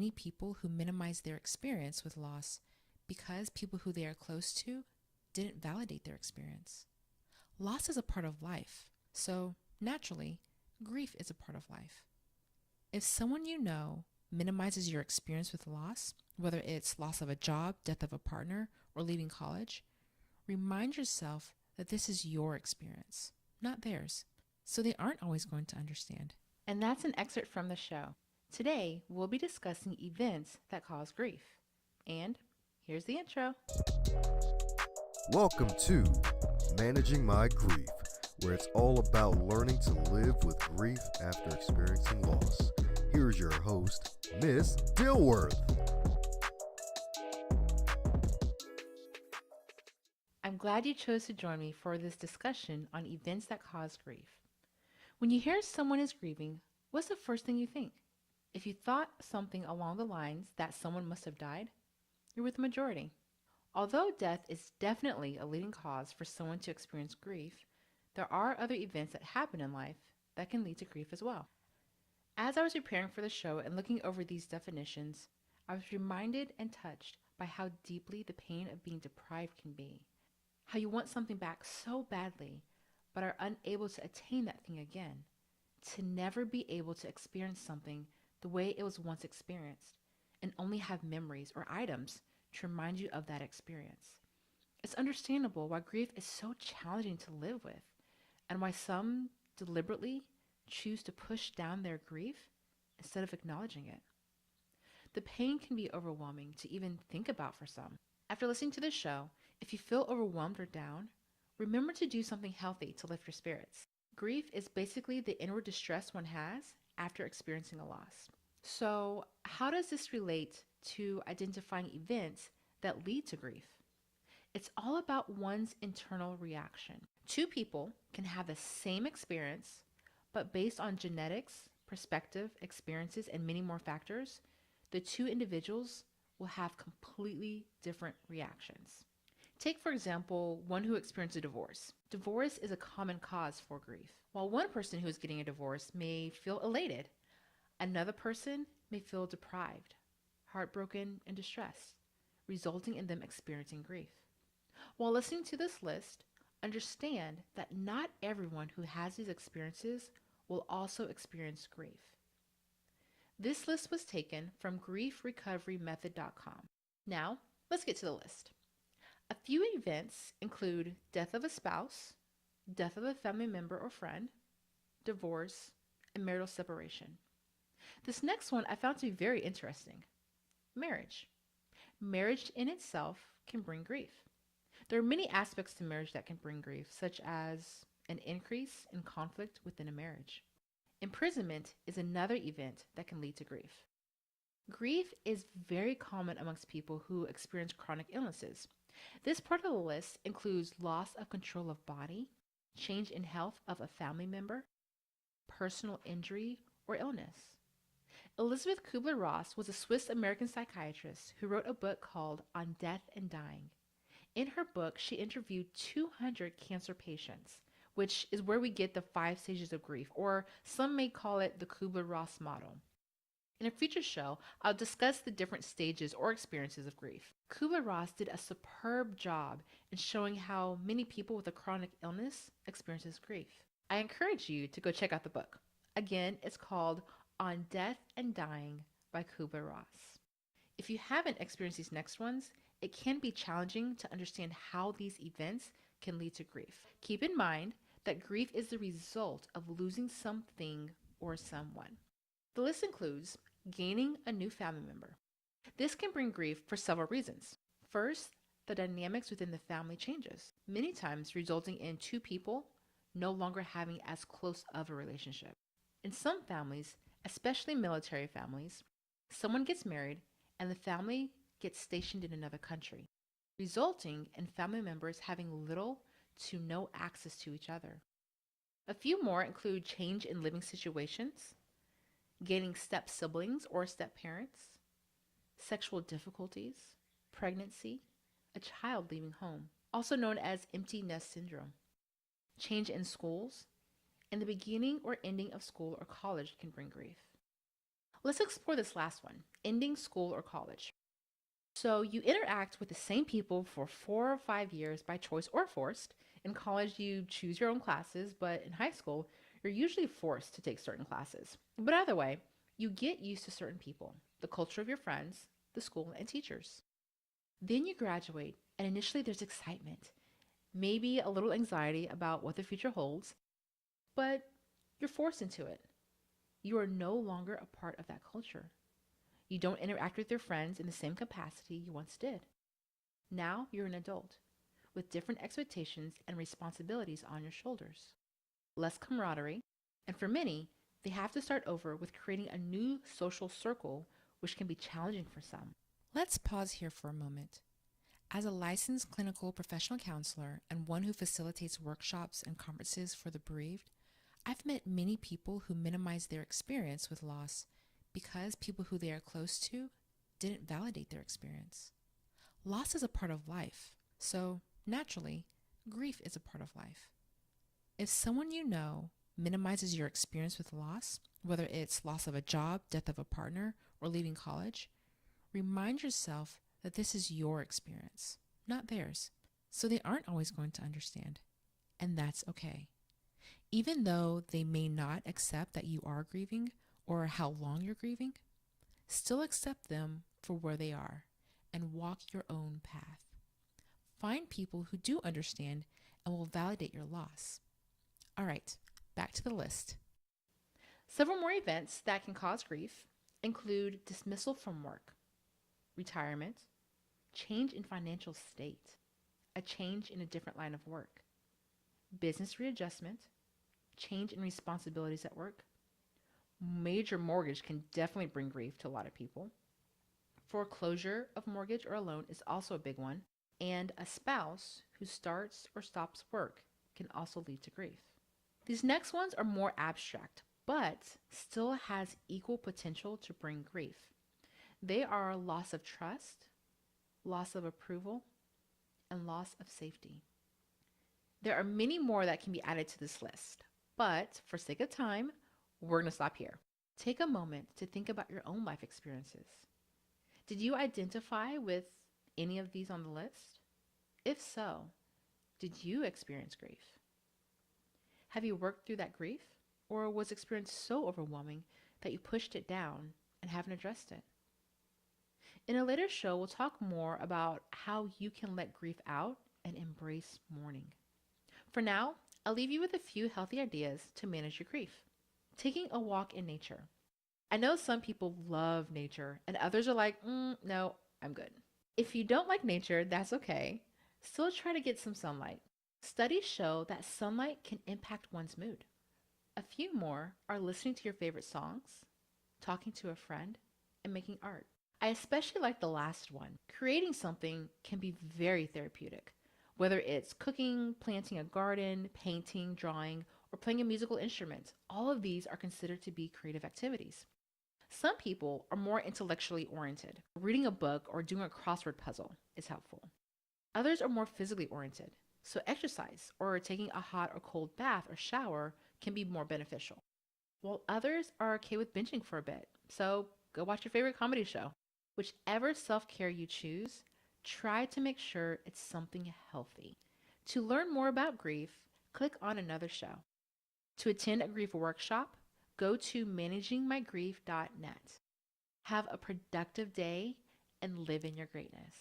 many people who minimize their experience with loss because people who they are close to didn't validate their experience. Loss is a part of life, so naturally, grief is a part of life. If someone you know minimizes your experience with loss, whether it's loss of a job, death of a partner, or leaving college, remind yourself that this is your experience, not theirs, so they aren't always going to understand. And that's an excerpt from the show. Today, we'll be discussing events that cause grief. And here's the intro. Welcome to Managing My Grief, where it's all about learning to live with grief after experiencing loss. Here's your host, Miss Dilworth. I'm glad you chose to join me for this discussion on events that cause grief. When you hear someone is grieving, what's the first thing you think? If you thought something along the lines that someone must have died, you're with the majority. Although death is definitely a leading cause for someone to experience grief, there are other events that happen in life that can lead to grief as well. As I was preparing for the show and looking over these definitions, I was reminded and touched by how deeply the pain of being deprived can be. How you want something back so badly, but are unable to attain that thing again. To never be able to experience something the way it was once experienced, and only have memories or items to remind you of that experience. It's understandable why grief is so challenging to live with, and why some deliberately choose to push down their grief instead of acknowledging it. The pain can be overwhelming to even think about for some. After listening to this show, if you feel overwhelmed or down, remember to do something healthy to lift your spirits. Grief is basically the inward distress one has after experiencing a loss. So, how does this relate to identifying events that lead to grief? It's all about one's internal reaction. Two people can have the same experience, but based on genetics, perspective, experiences, and many more factors, the two individuals will have completely different reactions. Take, for example, one who experienced a divorce. Divorce is a common cause for grief. While one person who is getting a divorce may feel elated, another person may feel deprived, heartbroken, and distressed, resulting in them experiencing grief. While listening to this list, understand that not everyone who has these experiences will also experience grief. This list was taken from griefrecoverymethod.com. Now, let's get to the list. A few events include death of a spouse, death of a family member or friend, divorce, and marital separation. This next one I found to be very interesting. Marriage. Marriage in itself can bring grief. There are many aspects to marriage that can bring grief, such as an increase in conflict within a marriage. Imprisonment is another event that can lead to grief. Grief is very common amongst people who experience chronic illnesses. This part of the list includes loss of control of body, change in health of a family member, personal injury, or illness. Elizabeth Kubler-Ross was a Swiss-American psychiatrist who wrote a book called On Death and Dying. In her book, she interviewed 200 cancer patients, which is where we get the 5 stages of grief, or some may call it the Kubler-Ross model. In a future show, I'll discuss the different stages or experiences of grief. Kubler-Ross did a superb job in showing how many people with a chronic illness experiences grief. I encourage you to go check out the book. Again, it's called On Death and Dying by Kubler-Ross. If you haven't experienced these next ones, it can be challenging to understand how these events can lead to grief. Keep in mind that grief is the result of losing something or someone. The list includes gaining a new family member. This can bring grief for several reasons. First, the dynamics within the family changes, many times resulting in two people no longer having as close of a relationship. In some families, especially military families, someone gets married and the family gets stationed in another country, resulting in family members having little to no access to each other. A few more include change in living situations, gaining step siblings or step parents, sexual difficulties, pregnancy, a child leaving home, also known as empty nest syndrome, change in schools, and the beginning or ending of school or college can bring grief. Let's explore this last one, ending school or college. So you interact with the same people for 4 or 5 years by choice or forced. In college, you choose your own classes, but in high school, you're usually forced to take certain classes. But either way, you get used to certain people, the culture of your friends, the school, and teachers. Then you graduate, and initially there's excitement, maybe a little anxiety about what the future holds, but you're forced into it. You are no longer a part of that culture. You don't interact with your friends in the same capacity you once did. Now you're an adult with different expectations and responsibilities on your shoulders. Less camaraderie, and for many, they have to start over with creating a new social circle, which can be challenging for some. Let's pause here for a moment. As a licensed clinical professional counselor and one who facilitates workshops and conferences for the bereaved, I've met many people who minimize their experience with loss because people who they are close to didn't validate their experience. Loss is a part of life, so naturally, grief is a part of life. If someone you know minimizes your experience with loss, whether it's loss of a job, death of a partner, or leaving college, remind yourself that this is your experience, not theirs. So they aren't always going to understand, and that's okay. Even though they may not accept that you are grieving or how long you're grieving, still accept them for where they are and walk your own path. Find people who do understand and will validate your loss. All right, back to the list. Several more events that can cause grief include dismissal from work, retirement, change in financial state, a change in a different line of work, business readjustment, change in responsibilities at work. Major mortgage can definitely bring grief to a lot of people. Foreclosure of mortgage or a loan is also a big one. And a spouse who starts or stops work can also lead to grief. These next ones are more abstract, but still has equal potential to bring grief. They are loss of trust, loss of approval, and loss of safety. There are many more that can be added to this list, but for sake of time, we're going to stop here. Take a moment to think about your own life experiences. Did you identify with any of these on the list? If so, did you experience grief? Have you worked through that grief? Or was experience so overwhelming that you pushed it down and haven't addressed it? In a later show, we'll talk more about how you can let grief out and embrace mourning. For now, I'll leave you with a few healthy ideas to manage your grief. Taking a walk in nature. I know some people love nature and others are like, no, I'm good. If you don't like nature, that's okay. Still try to get some sunlight. Studies show that sunlight can impact one's mood. A few more are listening to your favorite songs, talking to a friend, and making art. I especially like the last one. Creating something can be very therapeutic, whether it's cooking, planting a garden, painting, drawing, or playing a musical instrument. All of these are considered to be creative activities. Some people are more intellectually oriented. Reading a book or doing a crossword puzzle is helpful. Others are more physically oriented, so exercise or taking a hot or cold bath or shower can be more beneficial. While others are okay with binging for a bit, so go watch your favorite comedy show. Whichever self care you choose, try to make sure it's something healthy. To learn more about grief, click on another show. To attend a grief workshop, go to managingmygrief.net. Have a productive day and live in your greatness.